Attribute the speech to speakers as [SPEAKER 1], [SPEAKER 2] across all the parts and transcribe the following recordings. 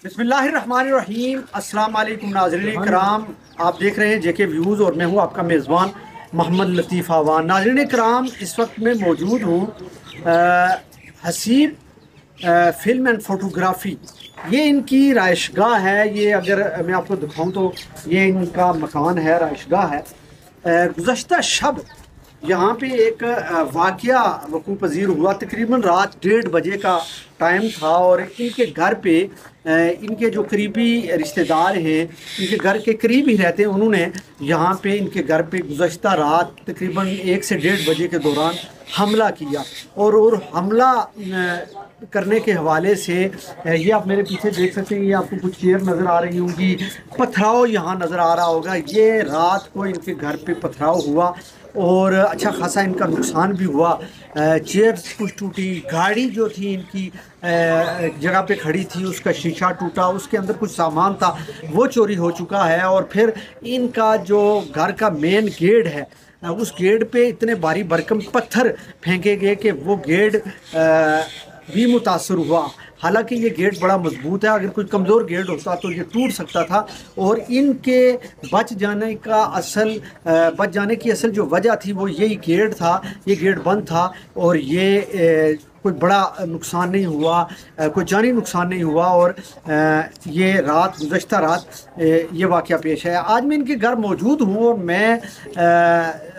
[SPEAKER 1] बिस्मिल्लाहिर्रहमानिर्रहीम। अस्सलाम वालेकुम नाज़रीन कराम, आप देख रहे हैं जेके व्यूज़ और मैं हूं आपका मेज़बान मोहम्मद लतीफ़ आवान। नाज़रीन कराम, इस वक्त मैं मौजूद हूं हसीब फ़िल्म एंड फ़ोटोग्राफ़ी, ये इनकी राइशगाह है। ये अगर मैं आपको दिखाऊं तो ये इनका मकान है, राइशगाह है। गुज़श्ता शब यहाँ पे एक वाक़या वक़ू पज़ीर हुआ। तकरीबन रात 1:30 बजे का टाइम था और इनके घर पे इनके जो करीबी रिश्तेदार हैं, इनके घर के करीब ही रहते हैं, उन्होंने यहाँ पे इनके घर पे गुज़श्ता रात तकरीबन 1 से 1:30 बजे के दौरान हमला किया। और हमला करने के हवाले से ये आप मेरे पीछे देख सकते हैं, ये आपको कुछ चेयर नज़र आ रही होंगी, पथराव यहाँ नज़र आ रहा होगा। ये रात को इनके घर पे पथराव हुआ और अच्छा खासा इनका नुकसान भी हुआ। चेयर्स कुछ टूटी, गाड़ी जो थी इनकी जगह पे खड़ी थी उसका शीशा टूटा, उसके अंदर कुछ सामान था वो चोरी हो चुका है। और फिर इनका जो घर का मेन गेट है, उस गेट पे इतने भारी भरकम पत्थर फेंके गए कि वो गेट भी मुतासर हुआ। हालांकि ये गेट बड़ा मजबूत है, अगर कोई कमज़ोर गेट होता तो ये टूट सकता था। और इनके बच जाने की असल जो वजह थी वो यही गेट था। ये गेट बंद था और ये कोई बड़ा नुकसान नहीं हुआ, कोई जानी नुकसान नहीं हुआ। और ये गुज़श्ता रात ये वाक़या पेश है। आज मैं इनके घर मौजूद हूँ और मैं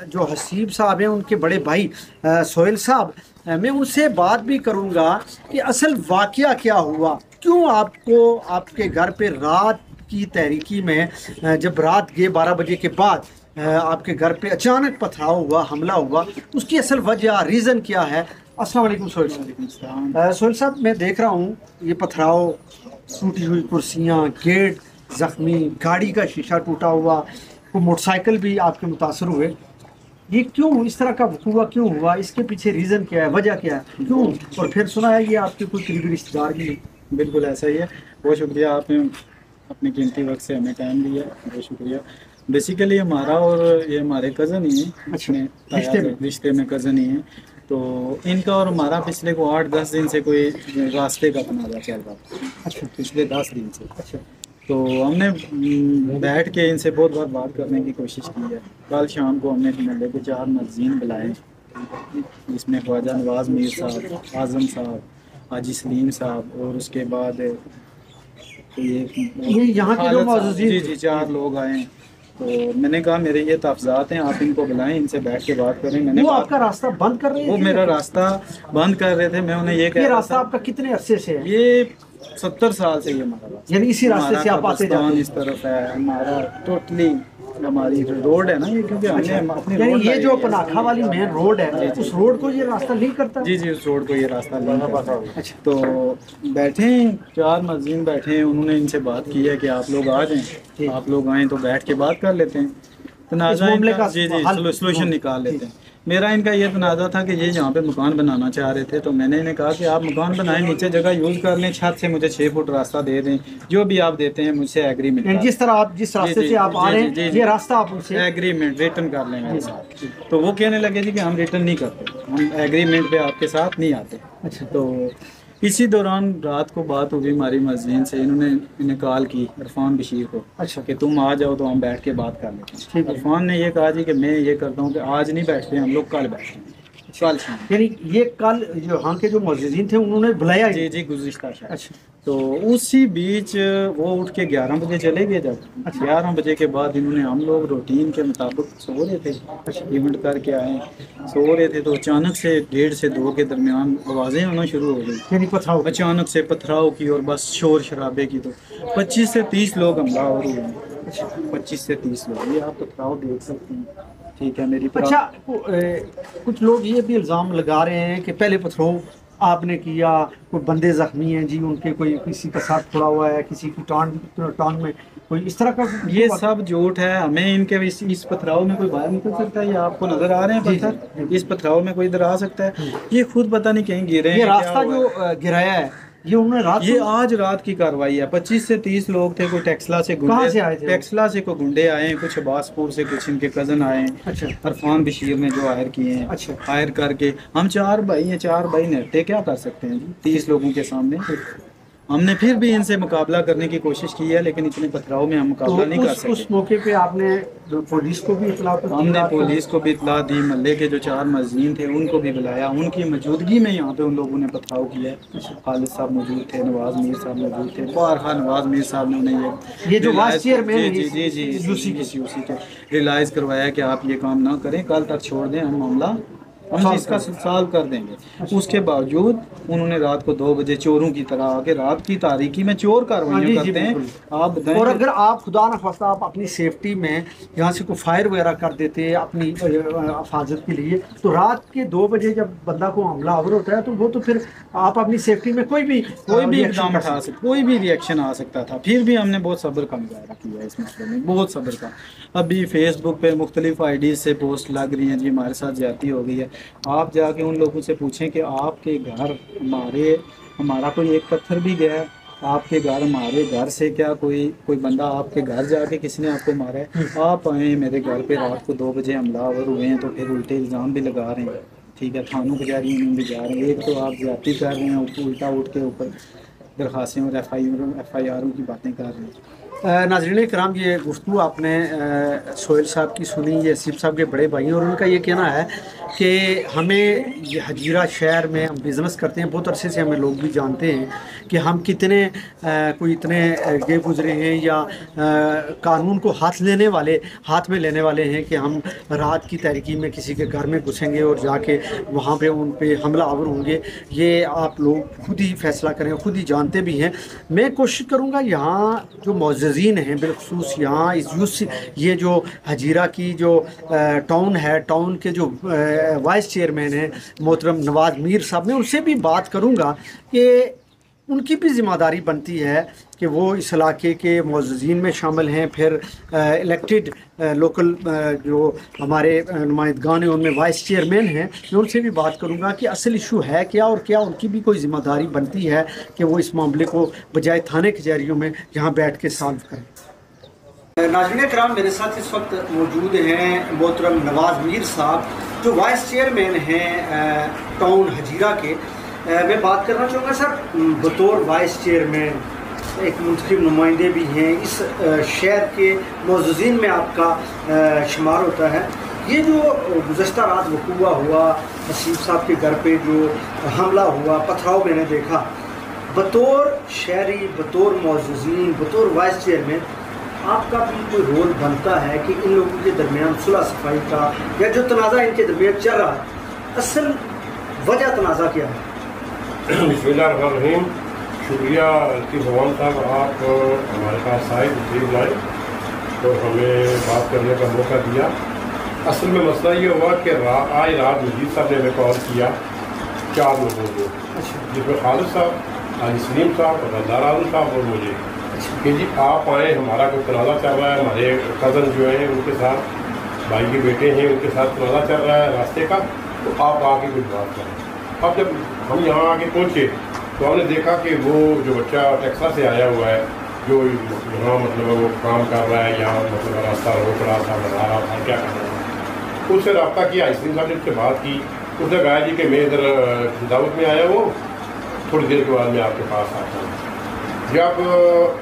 [SPEAKER 1] जो हसीब साहब हैं उनके बड़े भाई सोहेल साहब, मैं उनसे बात भी करूंगा कि असल वाक़या क्या हुआ, क्यों आपको आपके घर पे रात की तारीकी में, जब रात के 12 बजे के बाद आपके घर पे अचानक पथराव हुआ, हमला हुआ, उसकी असल वजह, रीज़न क्या है। अस्सलाम वालेकुम सोहेल साहब। सोहेल साहब, मैं देख रहा हूँ ये पथराव, टूटी हुई कुर्सियाँ, गेट ज़ख्मी, गाड़ी का शीशा टूटा हुआ, कोई मोटरसाइकिल भी आपके मुतासर हुए। ये क्यों इस तरह का हुआ, क्यों हुआ, इसके पीछे रीज़न क्या है, वजह क्या है, क्यों? और फिर सुना है ये आपके कोई करीबी रिश्तेदार भी।
[SPEAKER 2] बिल्कुल ऐसा ही है। बहुत शुक्रिया, आपने अपने कीमती वक्त से हमें टाइम दिया, बहुत शुक्रिया। बेसिकली हमारा और ये हमारे कज़न ही हैं।
[SPEAKER 1] अच्छा,
[SPEAKER 2] रिश्ते में कज़न ही हैं। तो इनका और हमारा पिछले को 8-10 दिन से कोई रास्ते का तनाज़ा चल रहा था।
[SPEAKER 1] अच्छा,
[SPEAKER 2] पिछले 10 दिन से।
[SPEAKER 1] अच्छा,
[SPEAKER 2] तो हमने बैठ के इनसे बहुत बार बात करने की कोशिश की है। कल शाम को हमने महल्ले के 4 मज़ीन बुलाए, जिसमें ख्वाजा नवाज़ मीर साहब, आज़म साहब, हाजी सलीम साहब और उसके बाद
[SPEAKER 1] ये यहाँ के जो मौजूद
[SPEAKER 2] जी 4 लोग आए। तो मैंने कहा मेरे ये तहफ़्ज़ात हैं, आप इनको बुलाएं, इनसे बैठ के बात करें। मैंने
[SPEAKER 1] वो आपका रास्ता बंद कर रहे थे?
[SPEAKER 2] वो मेरा रास्ता बंद कर रहे थे। मैं उन्हें ये कह रहा था,
[SPEAKER 1] रास्ता आपका कितने अरसे से है?
[SPEAKER 2] ये 70 साल से ये हमारा रास्ता,
[SPEAKER 1] यानी इसी रास्ते से आप आते जाते हैं?
[SPEAKER 2] इस तरफ है हमारा, टोटली हमारी रोड है ना ये, क्योंकि हमने अपनी
[SPEAKER 1] यानी ये जो पनाखा वाली मेन रोड है, उस रोड को ये रास्ता लिंक करता है?
[SPEAKER 2] जी जी, उस रोड को ये रास्ता लिंक करता है। अच्छा, तो बैठे हैं 4 मज़ीन बैठे हैं, उन्होंने इनसे बात की है कि आप लोग आ जाएं, आप लोग आएँ तो बैठ के बात कर लेते हैं, तनाज़ा का जी जी सोल्यूशन निकाल लेते हैं। मेरा इनका ये तनाज़ा था कि ये यहाँ पे मकान बनाना चाह रहे थे। तो मैंने इन्हें कहा कि आप मकान बनाएं, नीचे जगह यूज़ कर लें, छत से मुझे 6 फुट रास्ता दे दें, जो भी आप देते हैं मुझसे एग्रीमेंट,
[SPEAKER 1] जिस तरह आप जिस रास्ते से आप आ रहे हैं ये रास्ता आप उनसे
[SPEAKER 2] एग्रीमेंट रिटर्न कर लें मेरे साथ। तो वो कहने लगे जी कि हम रिटर्न नहीं करते, हम एग्रीमेंट पे आपके साथ नहीं आते।
[SPEAKER 1] अच्छा,
[SPEAKER 2] तो इसी दौरान रात को बात हुई हमारी मस्जिद से, इन्हें कॉल की इरफान बशीर को। अच्छा, कि तुम आ जाओ तो हम बैठ के बात कर लेते हैं। इरफान ने ये कहा जी कि मैं ये करता हूँ कि आज नहीं बैठते हम लोग, कल बैठते हैं, कल शाम।
[SPEAKER 1] यानी ये कल जो यहाँ के जो मौजूदीन थे उन्होंने बुलाया?
[SPEAKER 2] जी जी, गुज़िश्ता शायद।
[SPEAKER 1] अच्छा,
[SPEAKER 2] तो उसी बीच वो उठ के 11 बजे चले गए। जब 11 बजे के बाद इन्होंने, हम लोग रूटीन के मुताबिक सो रहे थे, इवेंट करके आए, सो रहे थे, तो अचानक से 1:30 से 2 के दरमियान आवाज़ें आना शुरू हो गई,
[SPEAKER 1] यानी पथराव,
[SPEAKER 2] अचानक से पथराव की और बस शोर शराबे की। तो 25 से 30 लोग हमलावर हुए। 25 से 30 लोग, ये आप पथराव देख सकते हैं, ठीक है मेरी।
[SPEAKER 1] अच्छा, कुछ लोग ये भी इल्ज़ाम लगा रहे हैं कि पहले पथराव आपने किया, कोई बंदे ज़ख्मी हैं जी, उनके कोई किसी का साथ पड़ा हुआ है, किसी की टांग में कोई इस तरह का।
[SPEAKER 2] ये सब झूठ है। हमें इनके इस पथराव में कोई बाहर निकल सकता है? ये आपको नजर आ रहे हैं पत्थर, इस पथराव में कोई इधर आ सकता है? ये खुद पता नहीं कहीं गिरे हैं।
[SPEAKER 1] ये रास्ता जो गिराया है ये उन्होंने
[SPEAKER 2] ये आज रात की कार्रवाई है। 25 से 30 लोग थे, कोई टेक्सला से
[SPEAKER 1] कहाँ से आए थे?
[SPEAKER 2] टेक्सला से कोई गुंडे आए हैं, कुछ अब्बासपुर से, कुछ इनके कज़न आए हैं।
[SPEAKER 1] अच्छा,
[SPEAKER 2] इरफान बशीर ने जो हायर किए हैं।
[SPEAKER 1] अच्छा,
[SPEAKER 2] हायर करके हम 4 भाई हैं, 4 भाई नट्टे क्या कर सकते हैं जी 30 लोगों के सामने? हमने फिर भी इनसे मुकाबला करने की कोशिश की है, लेकिन इतने पथराव में हम मुकाबला नहीं कर सकते।
[SPEAKER 1] उस मौके पे आपने पुलिस को भी इतला दी?
[SPEAKER 2] हमने पुलिस को भी इतला दी, महल्ले के जो 4 मस्जिद थे उनको भी बुलाया, उनकी मौजूदगी में यहाँ पे उन लोगों ने पथराव किया है। खालिद साहब मौजूद थे, नवाज मीर साहब मौजूद थे, बारहा नवाज मीर साहब ने उन्हें
[SPEAKER 1] ये जो वाइस चेयरमैन
[SPEAKER 2] जी यूसी के रियलाइज़ करवाया कि आप ये काम ना करें, कल तक छोड़ दें, हम मामला हम इसका सॉल्व कर देंगे। उसके बावजूद उन्होंने रात को 2 बजे चोरों की तरह आके रात की तारीकी में चोर कार्रवाइयाँ करते हैं। आप बताएं,
[SPEAKER 1] और अगर आप खुदा न खास्ता आप अपनी सेफ्टी में यहाँ से कोई फायर वगैरह कर देते अपनी हिफाजत के लिए, तो रात के 2 बजे जब बंदा को हमला आवर होता है तो वो तो फिर आप अपनी सेफ्टी में कोई भी
[SPEAKER 2] इकदाम उठा सकते, कोई भी रिएक्शन आ सकता था। फिर भी हमने बहुत सब्र का मुजाहरा किया इस मसले में, बहुत सब्र का। अभी फेसबुक पे मुख्तलिफ ID से पोस्ट लग रही हैं, जी हमारे साथ ज्यादती हो गई है। आप जाके उन लोगों से पूछें कि आपके घर हमारा कोई एक पत्थर भी गया है आपके घर, हमारे घर से क्या कोई बंदा आपके घर जाके किसी ने आपको मारा है? आप आए मेरे घर पे रात को 2 बजे हमलावर हुए हैं, तो फिर उल्टे इल्ज़ाम भी लगा रहे हैं। ठीक है, थानों कचहरियों में भी जा रहे हैं। एक तो आप ज्यादती कर रहे हैं, उल्टा उठ के ऊपर दरख्वास्तें और FIRों की बातें कर रहे हैं।
[SPEAKER 1] नाज़रीन कराम, ये गुफ्तगू आपने सोहेल साहब की सुनी, ये सीप साहब के बड़े भाई हैं, और उनका ये कहना है कि हमें ये हजीरा शहर में हम बिज़नेस करते हैं, बहुत अरसे से हमें लोग भी जानते हैं कि हम कितने कोई इतने गे गुजरे हैं या कानून को हाथ में लेने वाले हैं कि हम रात की तहरीकी में किसी के घर में घुसेंगे और जाके वहाँ पे उन पे हमला आवर होंगे। ये आप लोग खुद ही फैसला करें, खुद ही जानते भी हैं। मैं कोशिश करूँगा यहाँ जो मौजूदीन हैं, बिलखसूस यहाँ ये जो हजीरा की जो टाउन है, टाउन के जो वाइस चेयरमैन हैं मोहतरम नवाज मीर साहब, मैं उनसे भी बात करूँगा कि उनकी भी ज़िम्मेदारी बनती है कि वो इस इलाके के मौजूदीन में शामिल हैं। फिर इलेक्टेड लोकल जो हमारे नुमाइंदगान हैं उनमें वाइस चेयरमैन हैं, मैं उनसे भी बात करूंगा कि असल इशू है क्या और क्या उनकी भी कोई ज़िम्मेदारी बनती है कि वो इस मामले को बजाय थाने कचहरियों में यहाँ बैठ के सॉल्व करें। नाज़रीन कराम, मेरे साथ इस वक्त मौजूद हैं मोहतरम नवाज मीर साहब जो वाइस चेयरमैन हैं टाउन हजीरा के। मैं बात करना चाहूँगा सर, बतौर वाइस चेयरमैन एक मुंतखब नुमाइंदे भी हैं, इस शहर के मौजूदीन में आपका शुमार होता है। ये जो गुज़श्ता रात वक़ूआ हुआ, नसीब साहब के घर पे जो हमला हुआ, पथराव मैंने देखा, बतौर शहरी, बतौर मौजूदीन, बतौर वाइस चेयरमैन आपका भी कोई रोल बनता है कि इन लोगों के दरमियान सुलह सफाई का या जो तनाज़ा इनके दरमियान चल रहा है, असल वजह तनाज़ा क्या है?
[SPEAKER 3] बिस्मिल्लाहिर्रहमानिर्रहीम। शुक्रिया कि भगवान साहब आप हमारे पास आए, तशरीफ लाए तो हमें बात करने का मौका दिया। असल में मसला ये हुआ कि आज रात मजीद साहब ने हमें कॉल किया 4 लोगों को, जिसमें खालिद साहब, हाजी सलीम साहब, रज़ा आलम साहब और मुझे, कि जी आप आएँ, हमारा कोई तनाज़ा चल रहा है, हमारे कज़न जो हैं उनके साथ, भाई के बेटे हैं उनके साथ तनाज़ा चल रहा है रास्ते का, तो आप आके कुछ बात करें। अब जब हम यहाँ आके पहुँचे तो हमने देखा कि वो जो बच्चा टेक्सास से आया हुआ है, जो यहाँ मतलब वो काम कर रहा है, यहाँ मतलब रास्ता रोक रहा था, बता रहा था क्या कर रहा था, उससे रब्ता किया। आइसक्रीम साहब ने उससे बात की, उसने कहा जी कि मैं इधर दावत में आया हूँ, थोड़ी देर के बाद मैं आपके पास आता हूँ। जब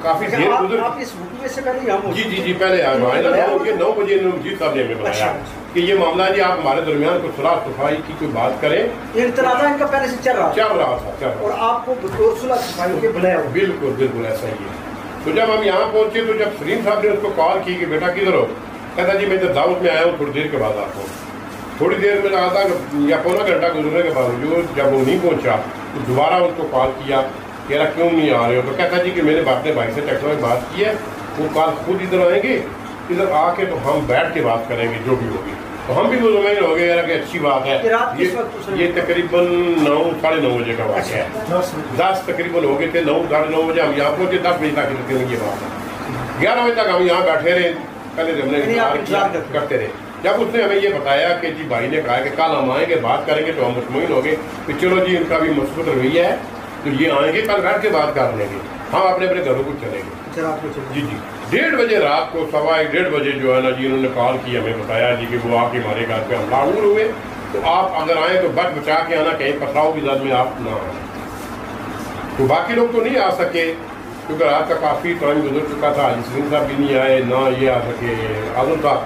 [SPEAKER 3] काफ़ी देर गुजर,
[SPEAKER 1] आप इस हुक्म से पहले यहाँ
[SPEAKER 3] जी पहले आए 9 बजे मजीद साहब ने हमें बताया कि ये मामला जी आप हमारे दरमियान कुछ सुलह सफाई की कोई बात करें।
[SPEAKER 1] ये तनाज़ा इनका पहले से चल रहा था और आपको बतौर सुलह सफाई के बुलाया?
[SPEAKER 3] बिल्कुल ऐसा ही है। तो जब हम यहाँ पहुँचे तो जब सलीम साहब ने उसको कॉल की कि बेटा किधर हो, कहता जी मैं इधर दावत में आया हूँ, थोड़ी देर के बाद आता हूँ। थोड़ी देर में आधा या पौना घंटा गुजरने के बावजूद जब वो नहीं पहुँचा तो दोबारा उसको कॉल किया, कह रहा क्यों नहीं आ रहे हो, तो कहता जी कि मैंने अपने भाई से टेक्सों में बात की है, वो कल खुद इधर आएंगे, इधर आके तो हम बैठ के बात करेंगे जो भी होगी। तो हम भी मुतमईन हो गए कि अच्छी बात है। ये तकरीबन 9 साढ़े 9 बजे का बात है, 10 तकरीबन हो गए थे, 9 साढ़े 9 बजे हम यहाँ पहुँचे, 10 बजे तक ये बात है। 11 बजे तक हम यहाँ बैठे रहे, पहले हमने इंतजार करते रहे। जब उसने हमें ये बताया कि जी भाई ने कहा कि कल हम आएंगे बात करेंगे, तो हम मुतमईन हो गए कि चलो जी इनका भी मसबूत रवैया है, तो ये आएंगे कल बैठ के बात कर लेंगे, हम अपने घरों को चलेंगे। जी 1:30 बजे रात को, 1:15 बजे जो है ना जी उन्होंने कॉल की, हमें बताया जी कि वो आके हमारे घर पे हमलावर हुए, तो आप अगर आए तो बच बचा के आना, कहीं पथराव की जद में आप ना आए। तो बाकी लोग तो नहीं आ सके क्योंकि रात का काफ़ी टाइम गुजर चुका था। सलीम साहब भी नहीं आए, ना ये आ सके आजम साहब,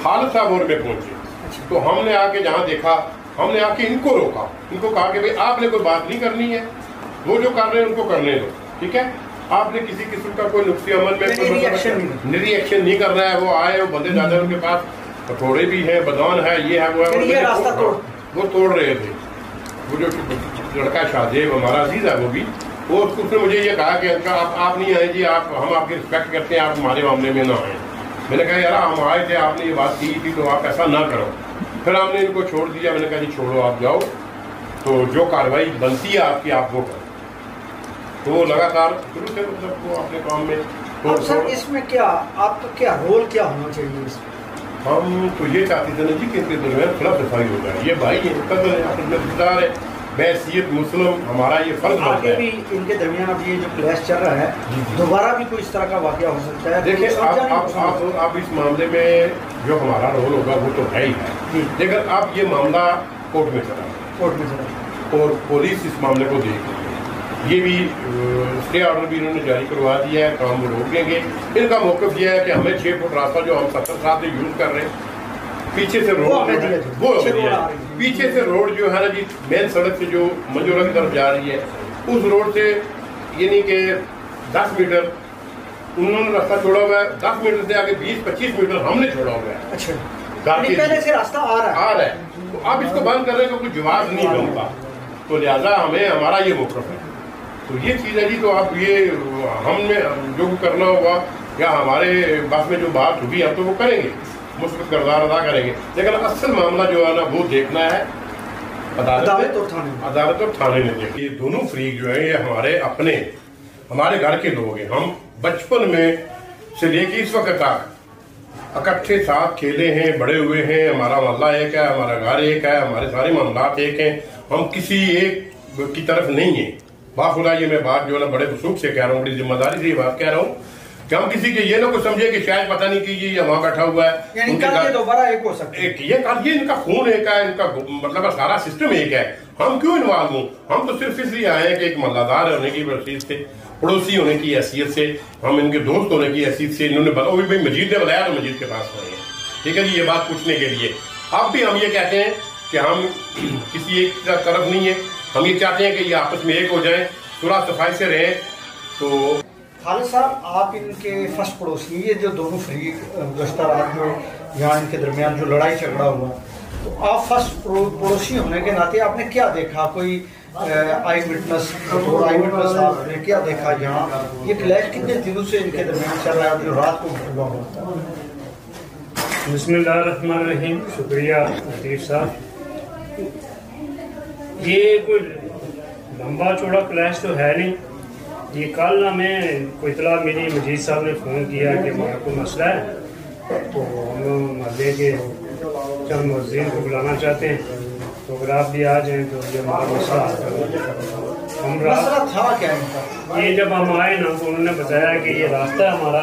[SPEAKER 3] खालिद साहब और में पहुँचे। तो हमने आके जहाँ देखा, हमने आके इनको रोका, इनको कहा कि भाई आपने कोई बात नहीं करनी है, वो जो कर रहे हैं उनको करने दो, ठीक है। आपने किसी किस्म का कोई नुक्सी अमल में रिएक्शन नहीं करना है। वो आए, वो बंदे जाते हैं, उनके पास कटोरे भी हैं, बदान है, ये है, वो है, वो तोड़ रहे थे। वो जो लड़का शाहजेब हमारा अजीज है, वो भी, वो उसने मुझे ये कहा कि अंकल आप नहीं आए जी, आप हम आपकी रिस्पेक्ट करते हैं, आप हमारे मामले में ना आए। मैंने कहा यार हम आए थे, आपने ये बात की थी, तो आप ऐसा ना करो। फिर हमने इनको छोड़ दिया। मैंने कहा जी छोड़ो, आप जाओ, तो जो कार्रवाई बनती है आपकी आप वो करो। तो लगातार शुरू से मतलब वो अपने काम में
[SPEAKER 1] तो सर इसमें क्या आपका क्या रोल क्या होना चाहिए इसमें?
[SPEAKER 3] हम तो ये चाहते थे ना जी कि इनके दरमियान थोड़ा सफाई हो जाए। ये भाई है, कदर है, अपने रिश्तेदार है, बैसियत मुस्लिम, हमारा ये फर्ज बनता है।
[SPEAKER 1] भी इनके दरमियान अब ये जो क्लैश चल रहा है, दोबारा भी कोई इस तरह का वाकया हो सकता है।
[SPEAKER 3] देखिए आप इस मामले में जो हमारा रोल होगा वो तो है ही है, लेकिन अब ये मामला कोर्ट में चला और पुलिस इस मामले को देख रही है। ये भी स्टे ऑर्डर भी इन्होंने जारी करवा दिया है, काम वो रोक लेंगे। इनका मौक़िफ़ ये है कि हमें 6 फुट रास्ता जो हम 70 साल से यूज़ कर रहे हैं, पीछे से रोड वो पीछे से रोड जो है ना जी, मेन सड़क से जो मंजूरा की तरफ जा रही है, उस रोड से यानी कि 10 मीटर उन्होंने रास्ता छोड़ा हुआ है, 10 मीटर से आगे 20-25 मीटर हमने छोड़ा हुआ है।
[SPEAKER 1] अच्छा, पहले से रास्ता आ रहा है।
[SPEAKER 3] तो अब इसको बंद करने का कोई जवाब नहीं बनता, तो लिहाजा हमें हमारा ये मौक़िफ़ है। तो ये चीज़ है जी। तो आप ये हमने जो करना होगा या हमारे बस में जो बात होगी हम तो वो करेंगे, मुस्बत किरदार अदा करेंगे, लेकिन असल मामला जो है ना वो देखना है अदालत और थाने में। देखिए दोनों फरीक जो है ये हमारे घर के लोग हैं। हम बचपन में से लेके इस वक्त तक इकट्ठे साथ खेले हैं, बड़े हुए हैं। हमारा मोहल्ला एक है, हमारा घर एक है, हमारे सारे मामलात एक हैं। हम किसी एक की तरफ नहीं है। बाखुदा ये मैं बात जो है ना बड़े वसूख से कह रहा हूँ, बड़ी जिम्मेदारी से ये बात कह रहा हूँ कि हम किसी के ये ना कुछ समझे कि शायद पता नहीं कि ये वहाँ बैठा हुआ है,
[SPEAKER 1] दोबारा एक हो सकता है।
[SPEAKER 3] ये इनका खून एक है, इनका मतलब सारा सिस्टम एक है। हम क्यों इन्वॉल्व हूँ? हम तो सिर्फ इसलिए आए हैं कि एक मोहल्लादार होने की हैसियत से, पड़ोसी होने की हैसियत से, हम इनके दोस्त होने की हैसियत से इन्होंने बताया, भाई मजीद ने बताया तो मजीद के पास आए हैं, ठीक है जी, ये बात पूछने के लिए। अब भी हम ये कहते हैं कि हम किसी एक तरफ नहीं है, हम ये चाहते हैं कि ये आपस में एक हो जाए, थोड़ा सफाई से रहें। तो
[SPEAKER 1] खालिद साहब आप इनके फर्स्ट पड़ोसी, ये जो दोनों फरीक गुज़श्ता रात में यहाँ इनके दरमियान जो लड़ाई झगड़ा हुआ, तो आप फर्स्ट पड़ोसी होने के नाते आपने क्या देखा? कोई आई विटनेस आपने क्या देखा यहाँ? ये क्लैश कितने दिनों से इनके दरमियान चल रहा है जो रात को हुआ होता है?
[SPEAKER 4] बिस्मिल्लाहिर्रहमानिर्रहीम। शुक्रिया लतीफ़ साहब। ये कोई लंबा चौड़ा क्लैश तो है नहीं। ये कल हमें कोई इतला मिली, मजीद साहब ने फ़ोन किया कि हमारा कोई मसला है, तो हम मोहल्ले के चंद मुअज़्ज़िन को बुलाना चाहते हैं, तो अगर आप भी आ जाएँ तो ये हमारा मसला
[SPEAKER 1] था क्या इनका?
[SPEAKER 4] ये जब हम आए ना तो उन्होंने बताया कि ये रास्ता है हमारा,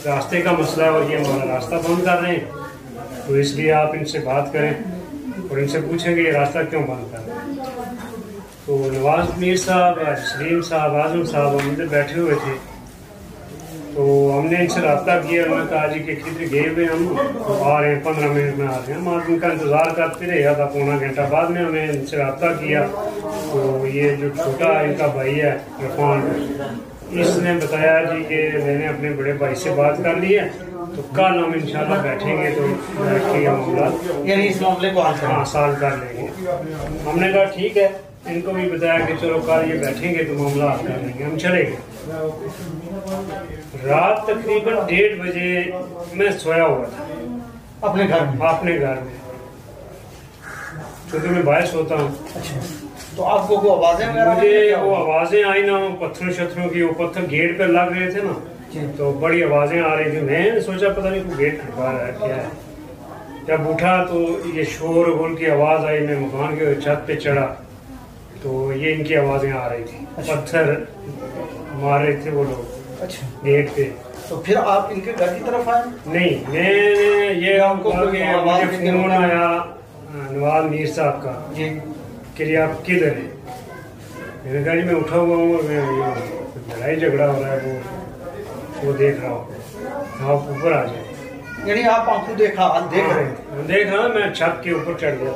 [SPEAKER 4] रास्ते का मसला है और ये हमारा रास्ता बंद कर रहे हैं, तो इसलिए आप इनसे बात करें और इनसे पूछेंगे ये रास्ता क्यों बंद कर रहे हैं। तो नवाज मीर साहब, सलीम साहब, आजम साहब हम इधर बैठे हुए थे, तो हमने इनसे रब्ता किया। उन्होंने कहा जी कि किधर गए हुए हम आ रहे हैं, 15 मिनट में आ रहे हैं। हम उनका इंतज़ार करते रहे, आधा पौना घंटा बाद में हमें इनसे रब्ता किया। तो ये जो छोटा इनका भाई है इरफान, इसने बताया जी कि मैंने अपने बड़े भाई से बात कर ली है, तो कल हम इंशाल्लाह बैठेंगे तो बैठ के मामला
[SPEAKER 1] यानी इस मामले को
[SPEAKER 4] सॉल्व कर लेंगे। हमने कहा ठीक है। इनको भी बताया कि चलो कल ये बैठेंगे तो मामला हल कर लेंगे। हम चले गए। रात तकरीबन 1:30 बजे मैं सोया हुआ था
[SPEAKER 1] अपने घर में,
[SPEAKER 4] क्योंकि मैं बाहर सोता हूँ।
[SPEAKER 1] अच्छा, तो आपको वो आवाजें
[SPEAKER 4] मुझे वो आवाजें आई ना, पत्थरों शत्थरों की, वो पत्थर गेट पर लग रहे थे ना, तो बड़ी आवाजें आ रही थी। मैं सोचा पता नहीं कोई गेट खटका रहा है क्या है। जब उठा तो ये शोर गुल की आवाज आई। मैं मकान के छत पे चढ़ा तो ये इनकी आवाजें आ रही थी। अच्छा। पत्थर मार रहे थे वो लोग।
[SPEAKER 1] अच्छा। गेट पे। तो फिर आप इनके घर की तरफ आए?
[SPEAKER 4] नहीं, मैं ये आपको मुझे फोन आया नवाज मीर साहब का कि आप किधर हैं। मैंने कहा जी मैं उठा हुआ हूँ और मैं लड़ाई झगड़ा हो रहा है वो देख रहा हूँ, आप ऊपर आ जाए।
[SPEAKER 1] यानी आप आंखों देखा हाल देख रहे हैं?
[SPEAKER 4] देख रहा, मैं छत के ऊपर चढ़ गया।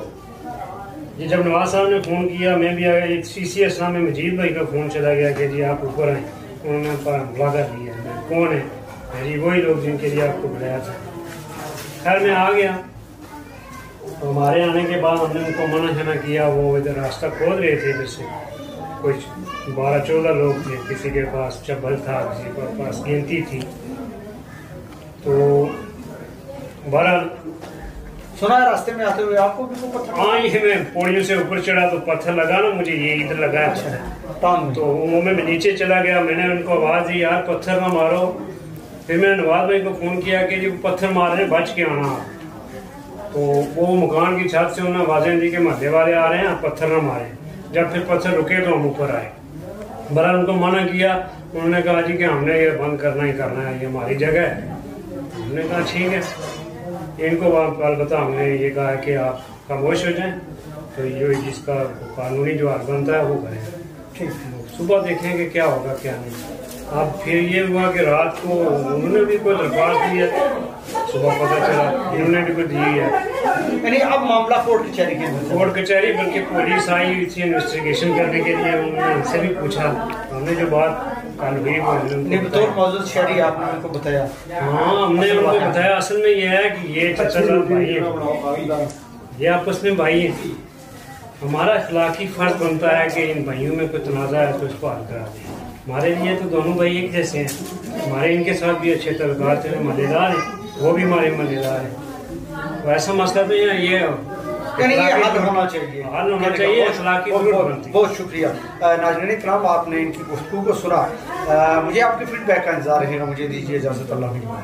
[SPEAKER 4] ये जब नवाज साहब ने फ़ोन किया मैं भी आ गया। इसी असला में मजीद भाई का फ़ोन चला गया कि जी आप ऊपर आए। उन्होंने पर हमला कर लिया। मैं कौन है जी? वही लोग जिनके लिए आपको बुलाया था। खैर मैं आ गया। तो हमारे आने के बाद हमने उनको मना शना किया। वो इधर रास्ता खोद रहे थे, जैसे कुछ 12-14 लोग थे। किसी के पास चप्पल था, किसी के पास गिनती थी। तो बहरहाल
[SPEAKER 1] सुना है रास्ते में आते हुए आपको भी कोई पत्थर?
[SPEAKER 4] हाँ, ये मैं पौड़ियों से ऊपर चढ़ा तो पत्थर लगा ना मुझे, ये इधर लगा। अच्छा, तो वो मैं नीचे चला गया। मैंने उनको आवाज़ दी यार पत्थर ना मारो। फिर मैंने नवाज भाई को फ़ोन किया कि जी पत्थर मारने बच के आना। तो वो मकान की छत से उन्होंने आवाज़ें दी कि महल्ले वाले आ रहे हैं, पत्थर ना मारें। जब फिर पत्थर रुके तो हम ऊपर आए। बहरहाल उनको मना किया। उन्होंने कहा जी कि हमने ये बंद करना ही करना है, ये हमारी जगह है। हमने कहा ठीक है। इनको अलबत्ता हमने ये कहा कि आप खामोश हो जाएं, तो ये जिसका कानूनी जो हल बनता है वो करें। ठीक, सुबह देखेंगे क्या होगा क्या नहीं। अब फिर ये हुआ कि रात को उन्होंने भी कोई दरख्वास्त दी है, सुबह पता चला इन्होंने भी कोई दी है।
[SPEAKER 1] यानी अब मामला कोर्ट कचहरी के अंदर?
[SPEAKER 4] कोर्ट कचहरी, बल्कि पुलिस आई थी इन्वेस्टिगेशन करने के लिए। उन्होंने हमसे भी पूछा। हमने जो बात कल हुई वो
[SPEAKER 1] बतौर मौजूद शहरी आपने उनको बताया?
[SPEAKER 4] हाँ, हमने उनको बताया। असल में ये है कि ये चाचा साहब भाई है, ये आपस में भाई है। हमारा अखलाकी फर्ज बनता है कि इन भाइयों में कोई तनाज़ा है तो इसको हल करा दें। हमारे लिए तो दोनों भाई एक जैसे हैं। हमारे इनके साथ भी अच्छे तल्लुकात हैं, मज़ेदार हैं, वो भी हमारे मज़ेदार हैं। तो ऐसा मसला तो ये
[SPEAKER 1] हल होना चाहिए,
[SPEAKER 4] हल होना चाहिए। अखलाकी
[SPEAKER 1] बहुत शुक्रिया नाज़रीन इकराम, आपने इनकी गुफ्तगू को सुना। मुझे आपके फीडबैक का इंतजार रहेगा। मुझे दीजिए इजाज़त। अल्लाह।